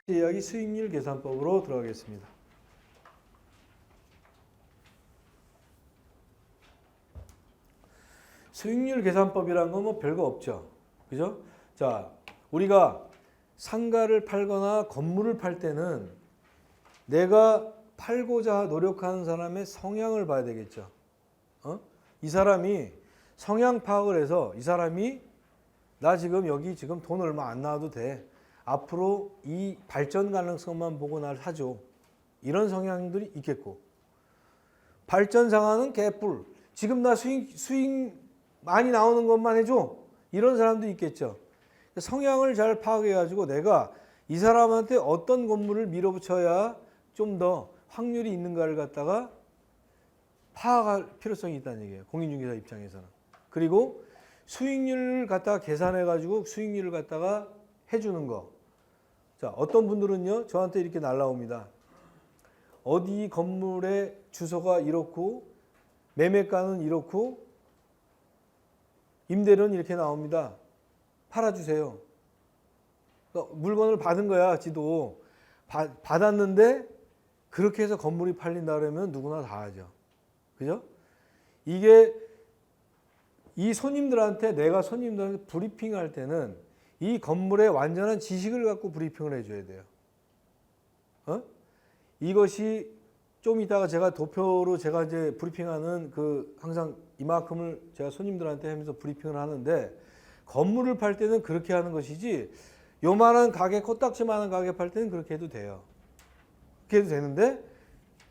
이야기 수익률 계산법으로 들어가겠습니다. 수익률 계산법이란 건 뭐 별거 없죠. 그죠? 자, 우리가 상가를 팔거나 건물을 팔 때는 내가 팔고자 노력하는 사람의 성향을 봐야 되겠죠. 이 사람이 성향 파악을 해서 이 사람이 나 지금 여기 지금 돈 얼마 안 나와도 돼. 앞으로 이 발전 가능성만 보고 날 사줘. 이런 성향들이 있겠고, 발전 상황은 개뿔. 지금 나 수익 많이 나오는 것만 해줘. 이런 사람도 있겠죠. 성향을 잘 파악해가지고 내가 이 사람한테 어떤 건물을 밀어붙여야 좀 더 확률이 있는가를 갖다가 파악할 필요성이 있다는 얘기예요. 공인중개사 입장에서는. 그리고 수익률을 갖다가 계산해가지고 수익률을 갖다가 해주는 거. 자, 어떤 분들은요, 저한테 이렇게 날라옵니다. 어디 건물의 주소가 이렇고, 매매가는 이렇고, 임대료는 이렇게 나옵니다. 팔아주세요. 그러니까 물건을 받은 거야, 지도. 받았는데, 그렇게 해서 건물이 팔린다 그러면 누구나 다 하죠. 그죠? 이게, 이 손님들한테, 내가 손님들한테 브리핑 할 때는 이 건물의 완전한 지식을 갖고 브리핑을 해줘야 돼요. 이것이 좀 이따가 제가 도표로 제가 이제 브리핑하는 그 항상 이만큼을 제가 손님들한테 하면서 브리핑을 하는데, 건물을 팔 때는 그렇게 하는 것이지, 요만한 가게, 코딱지만한 가게 팔 때는 그렇게 해도 돼요. 그렇게 해도 되는데,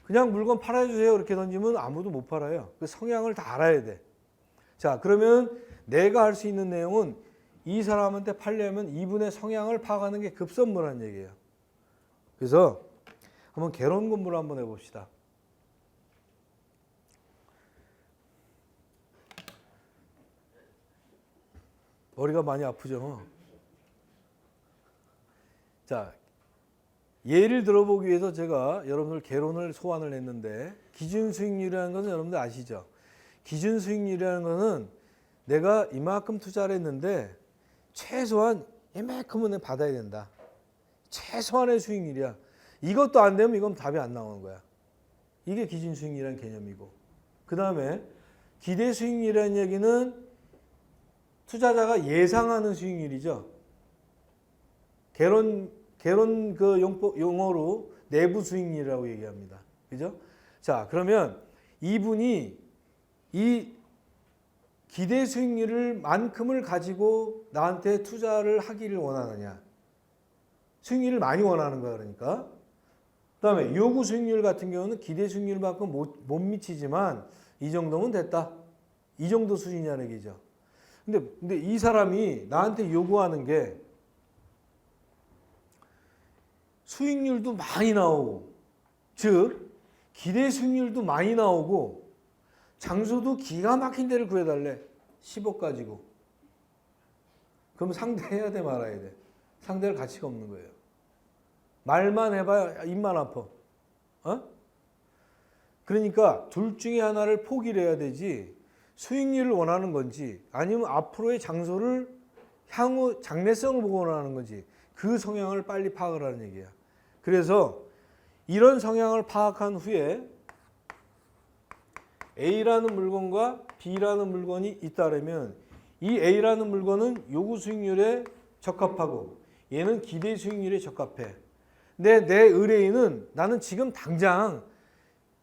그냥 물건 팔아주세요 이렇게 던지면 아무도 못 팔아요. 그 성향을 다 알아야 돼. 자, 그러면 내가 할 수 있는 내용은 이 사람한테 팔려면 이분의 성향을 파악하는 게 급선무라는 얘기예요. 그래서 한번 개론 공부를 한번 해봅시다. 머리가 많이 아프죠? 자, 예를 들어보기 위해서 제가 여러분들 개론을 소환을 했는데, 기준 수익률이라는 것은 여러분들 아시죠? 기준 수익률이라는 것은 내가 이만큼 투자를 했는데 최소한 이만큼은 받아야 된다. 최소한의 수익률이야. 이것도 안 되면 이건 답이 안 나오는 거야. 이게 기준 수익률이라는 개념이고, 그 다음에 기대 수익률이라는 얘기는 투자자가 예상하는 수익률이죠. 개론 그 용어로 내부 수익률이라고 얘기합니다. 그죠? 자, 그러면 이분이 이 기대 수익률을 만큼을 가지고 나한테 투자를 하기를 원하느냐. 수익률을 많이 원하는 거야, 그러니까. 그 다음에 요구 수익률 같은 경우는 기대 수익률만큼 못 미치지만 이 정도면 됐다. 이 정도 수준이냐는 얘기죠. 근데 이 사람이 나한테 요구하는 게 수익률도 많이 나오고, 즉 기대 수익률도 많이 나오고, 장소도 기가 막힌 데를 구해달래. 10억 가지고. 그럼 상대해야 돼, 말아야 돼? 상대할 가치가 없는 거예요. 말만 해봐야 입만 아파. 그러니까 둘 중에 하나를 포기를 해야 되지, 수익률을 원하는 건지 아니면 앞으로의 장소를 향후 장래성을 보고 원하는 건지, 그 성향을 빨리 파악을 하는 얘기야. 그래서 이런 성향을 파악한 후에 A라는 물건과 B라는 물건이 있다면 이 A라는 물건은 요구 수익률에 적합하고 얘는 기대 수익률에 적합해. 근데 내 의뢰인은 나는 지금 당장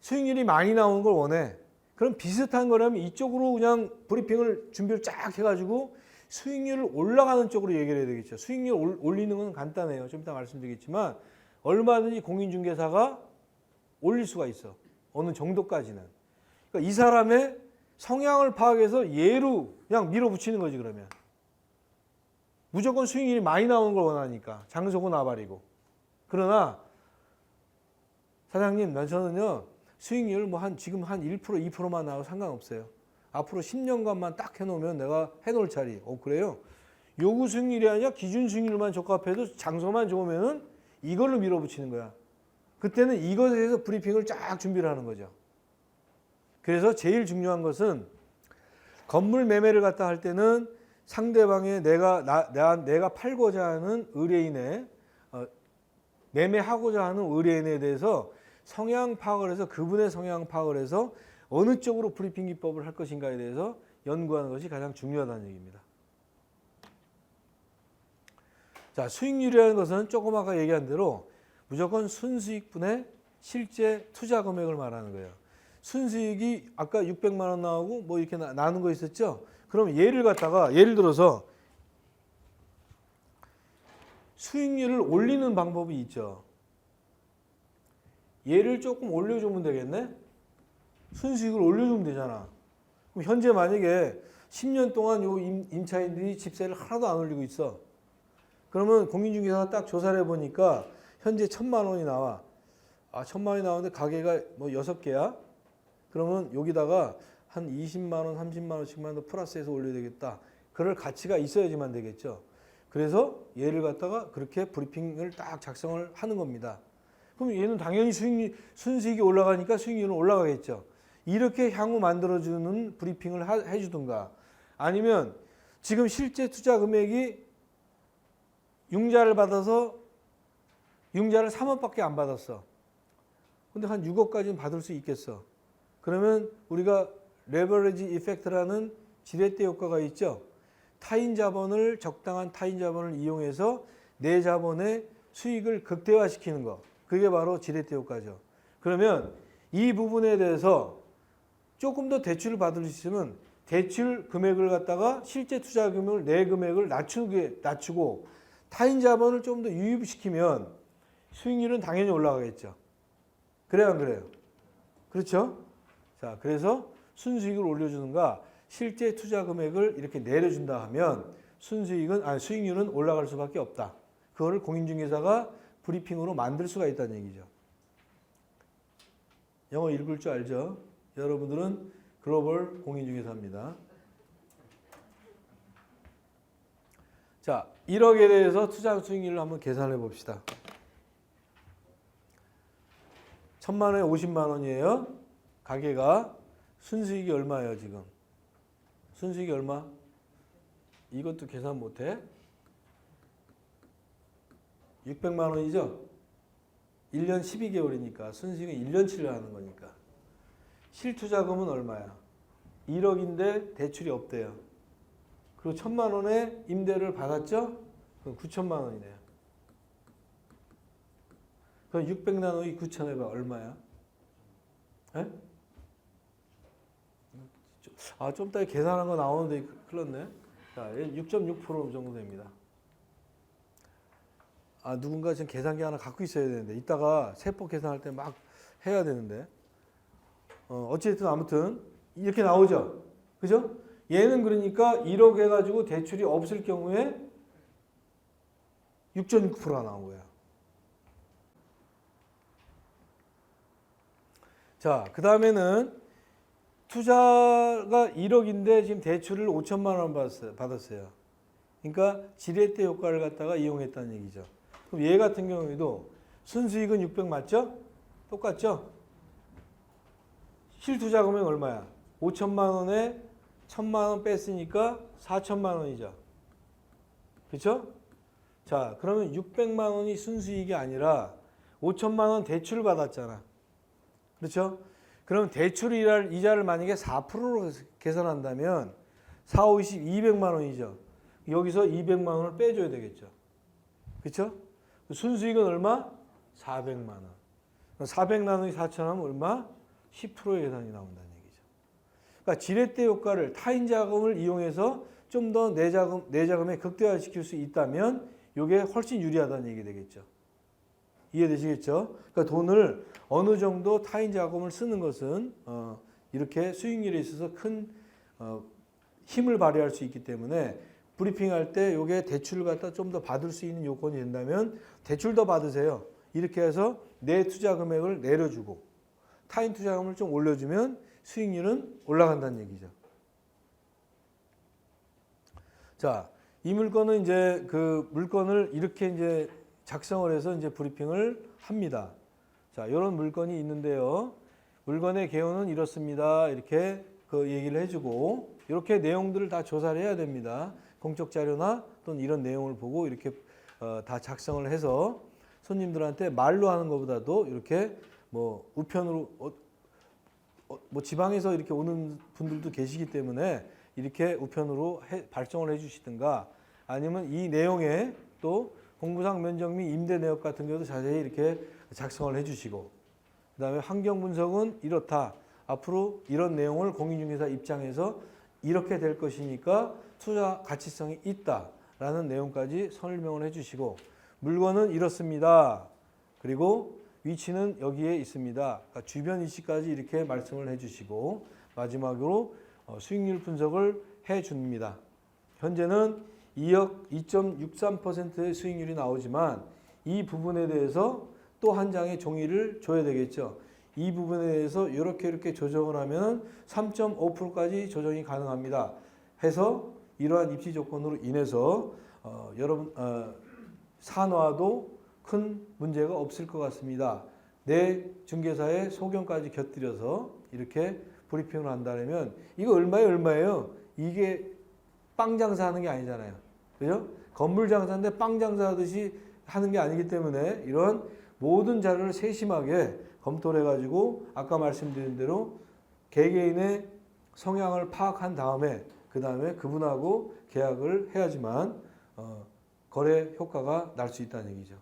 수익률이 많이 나오는 걸 원해. 그럼 비슷한 거라면 이쪽으로 그냥 브리핑을 준비를 쫙 해가지고 수익률을 올라가는 쪽으로 얘기를 해야 되겠죠. 수익률 올리는 건 간단해요. 좀 이따 말씀드리겠지만 얼마든지 공인중개사가 올릴 수가 있어. 어느 정도까지는. 그러니까 이 사람의 성향을 파악해서 얘로 그냥 밀어붙이는 거지. 그러면 무조건 수익률이 많이 나오는 걸 원하니까 장소고 나발이고. 그러나 사장님, 저는요 수익률 뭐 지금 한 1%, 2%만 나와도 상관없어요. 앞으로 10년간만 딱 해놓으면 내가 해놓을 자리. 그래요? 요구 수익률이 아니라 기준 수익률만 적합해도 장소만 좋으면은 이걸로 밀어붙이는 거야. 그때는 이것에 대해서 브리핑을 쫙 준비를 하는 거죠. 그래서 제일 중요한 것은 건물 매매를 갖다 할 때는 상대방의 내가 팔고자 하는 의뢰인의 매매하고자 하는 의뢰인에 대해서 성향 파악을 해서 그분의 성향 파악을 해서 어느 쪽으로 브리핑 기법을 할 것인가에 대해서 연구하는 것이 가장 중요하다는 얘기입니다. 자, 수익률이라는 것은 조금 아까 얘기한 대로 무조건 순수익분의 실제 투자 금액을 말하는 거예요. 순수익이 아까 600만 원 나오고 뭐 이렇게 나눈 거 있었죠? 그럼 얘를 갖다가 예를 들어서 수익률을 올리는 방법이 있죠. 얘를 조금 올려주면 되겠네? 순수익을 올려주면 되잖아. 그럼 현재 만약에 10년 동안 요 임차인들이 집세를 하나도 안 올리고 있어. 그러면 공인중개사가 딱 조사를 해보니까 현재 1,000만 원이 나와. 1,000만 원이 나오는데 가게가 뭐 6개야? 그러면 여기다가 한 20만 원, 30만 원씩만 더 플러스해서 올려야 되겠다. 그럴 가치가 있어야지만 되겠죠. 그래서 얘를 갖다가 그렇게 브리핑을 딱 작성을 하는 겁니다. 그럼 얘는 당연히 순수익이 올라가니까 수익률은 올라가겠죠. 이렇게 향후 만들어주는 브리핑을 해주든가 아니면 지금 실제 투자 금액이 융자를 받아서 융자를 3억밖에 안 받았어. 근데 한 6억까지는 받을 수 있겠어. 그러면 우리가 레버리지 이펙트라는 지렛대 효과가 있죠. 적당한 타인 자본을 이용해서 내 자본의 수익을 극대화시키는 거. 그게 바로 지렛대 효과죠. 그러면 이 부분에 대해서 조금 더 대출을 받을 수 있으면 대출 금액을 갖다가 실제 투자 금액을 내 금액을 낮추고 타인 자본을 좀 더 유입시키면 수익률은 당연히 올라가겠죠. 그래요, 안 그래요? 그렇죠? 자, 그래서 순수익을 올려주는가 실제 투자 금액을 이렇게 내려준다 하면 수익률은 올라갈 수밖에 없다. 그거를 공인중개사가 브리핑으로 만들 수가 있다는 얘기죠. 영어 읽을 줄 알죠? 여러분들은 글로벌 공인중개사입니다. 자, 1억에 대해서 투자 수익률을 한번 계산해 봅시다. 1,000만 원에 50만 원이에요. 가게가 순수익이 얼마예요, 지금? 순수익이 얼마? 이것도 계산 못해? 600만 원이죠? 1년 12개월이니까 순수익은 1년치를 하는 거니까. 실투자금은 얼마야? 1억인데 대출이 없대요. 그리고 1,000만 원에 임대를 받았죠? 그럼 9천만 원이네요. 그럼 600 나누기 9천 해봐. 얼마야? 에? 좀 이따 계산한 거 나오는데 큰일 났네. 자, 6.6% 정도 됩니다. 누군가 지금 계산기 하나 갖고 있어야 되는데 이따가 세법 계산할 때 막 해야 되는데 어쨌든 아무튼 이렇게 나오죠. 그죠? 얘는 그러니까 1억 해가지고 대출이 없을 경우에 6.6%가 나온 거야. 자, 그 다음에는 투자가 1억인데 지금 대출을 5천만 원 받았어요. 그러니까 지렛대 효과를 갖다가 이용했다는 얘기죠. 그럼 얘 같은 경우에도 순수익은 600 맞죠? 똑같죠? 실투자 금액 얼마야? 5천만 원에 1,000만 원 뺐으니까 4천만 원이죠. 그렇죠? 자, 그러면 600만 원이 순수익이 아니라 5천만 원 대출을 받았잖아. 그렇죠? 그럼 대출 이자를 만약에 4%로 계산한다면 4, 5, 20, 200만 원이죠. 여기서 200만 원을 빼줘야 되겠죠. 그렇죠? 순수익은 얼마? 400만 원. 400 나누기 4천 하면 얼마? 10%의 계산이 나온다는 얘기죠. 그러니까 지렛대 효과를 타인 자금을 이용해서 좀 더 내 자금에 극대화시킬 수 있다면 이게 훨씬 유리하다는 얘기 되겠죠. 이해되시겠죠? 그러니까 돈을 어느 정도 타인 자금을 쓰는 것은 이렇게 수익률에 있어서 큰 힘을 발휘할 수 있기 때문에 브리핑할 때 이게 대출을 갖다 좀 더 받을 수 있는 요건이 된다면 대출 더 받으세요. 이렇게 해서 내 투자 금액을 내려주고 타인 투자금을 좀 올려주면 수익률은 올라간다는 얘기죠. 자, 이 물건은 이제 그 물건을 이렇게 이제 작성을 해서 이제 브리핑을 합니다. 자, 이런 물건이 있는데요. 물건의 개요는 이렇습니다. 이렇게 그 얘기를 해주고 이렇게 내용들을 다 조사를 해야 됩니다. 공적 자료나 또는 이런 내용을 보고 이렇게 다 작성을 해서 손님들한테 말로 하는 것보다도 이렇게 뭐 우편으로 뭐 지방에서 이렇게 오는 분들도 계시기 때문에 이렇게 우편으로 발송을 해주시든가 아니면 이 내용에 또 공부상 면적 및 임대 내역 같은 경우도 자세히 이렇게 작성을 해주시고 그다음에 환경 분석은 이렇다. 앞으로 이런 내용을 공인중개사 입장에서 이렇게 될 것이니까 투자 가치성이 있다라는 내용까지 설명을 해주시고 물건은 이렇습니다. 그리고 위치는 여기에 있습니다. 그러니까 주변 위치까지 이렇게 말씀을 해주시고 마지막으로 수익률 분석을 해줍니다. 현재는 2억 2.63%의 수익률이 나오지만 이 부분에 대해서 또 한 장의 종이를 줘야 되겠죠. 이 부분에 대해서 이렇게 조정을 하면 3.5%까지 조정이 가능합니다. 해서 이러한 입지 조건으로 인해서 여러분 산화도 큰 문제가 없을 것 같습니다. 내 중개사의 소견까지 곁들여서 이렇게 브리핑을 한다면 이거 얼마예요? 이게 빵 장사하는 게 아니잖아요. 그죠? 건물 장사인데 빵 장사하듯이 하는 게 아니기 때문에 이런 모든 자료를 세심하게 검토를 해가지고 아까 말씀드린 대로 개개인의 성향을 파악한 다음에 그 다음에 그분하고 계약을 해야지만 거래 효과가 날 수 있다는 얘기죠.